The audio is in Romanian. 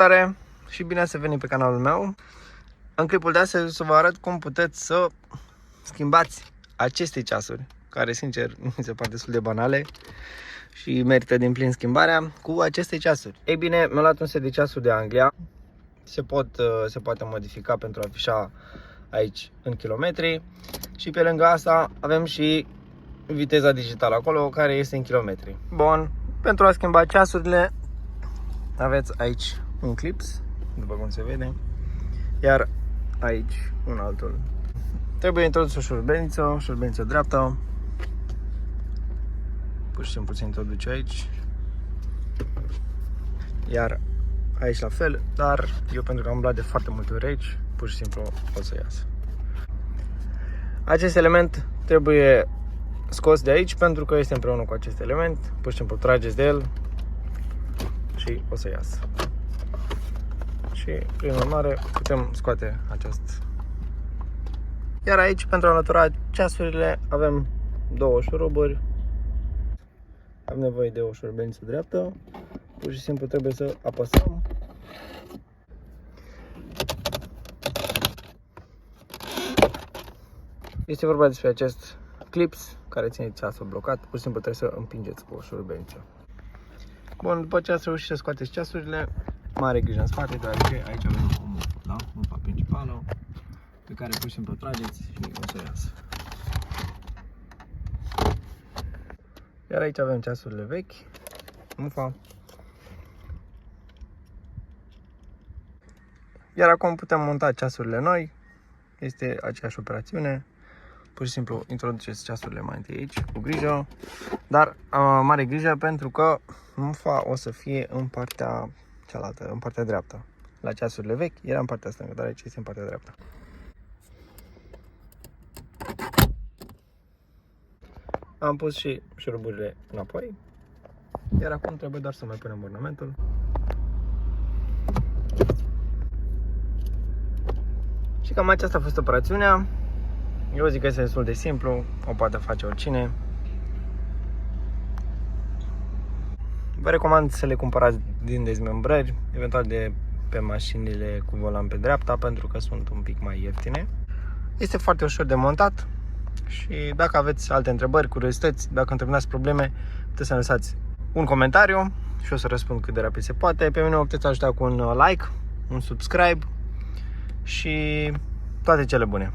Salutare și bine ați venit pe canalul meu. În clipul de astăzi să vă arăt cum puteți să schimbați aceste ceasuri, care sincer mi se par destul de banale și merită din plin schimbarea, cu aceste ceasuri. Ei bine, mi-am luat un set de ceasuri de Anglia. Se poate modifica pentru a afișa aici în kilometri și pe lângă asta avem și viteza digitală acolo, care este în kilometri. Bun, pentru a schimba ceasurile aveți aici un clips, după cum se vede, iar aici un altul. Trebuie introdus o șurubelniță dreaptă. Pur și simplu se introduce aici. Iar aici la fel, dar eu pentru că am umblat de foarte multe ori aici, pur și simplu o să iasă. Acest element trebuie scos de aici pentru că este împreună cu acest element. Pur și simplu trageți de el și o să iasă. Și prin urmare putem scoate acest. Iar aici, pentru a înlătura ceasurile, avem două șuruburi. Am nevoie de o șurubelniță dreaptă. Pur și simplu trebuie să apăsăm. Este vorba despre acest clips care ține ceasul blocat. Pur și simplu trebuie să împingeți cu o șurubelniță. Bun, după ce ați reușit să scoateți ceasurile, mare grijă în spate, deoarece aici avem o mufă, da? Mufa principală, pe care pur și simplu trageți și o să iasă. Iar aici avem ceasurile vechi, mufa. Iar acum putem monta ceasurile noi, este aceeași operațiune. Pur și simplu introduceți ceasurile mai întâi aici, cu grijă, dar mare grijă pentru că mufa o să fie în partea cealaltă, în partea dreaptă. La ceasurile vechi era în partea stângă, dar aici este în partea dreaptă. Am pus și șuruburile înapoi, iar acum trebuie doar să mai punem ornamentul. Și cam aceasta a fost operațiunea. Eu zic că este destul de simplu, o poate face oricine. Vă recomand să le cumpărați din dezmembrări, eventual de pe mașinile cu volan pe dreapta, pentru că sunt un pic mai ieftine. Este foarte ușor de montat și dacă aveți alte întrebări, curiozități, dacă întâmpinați probleme, puteți să lăsați un comentariu și o să răspund cât de rapid se poate. Pe mine mă puteți ajuta cu un like, un subscribe și toate cele bune.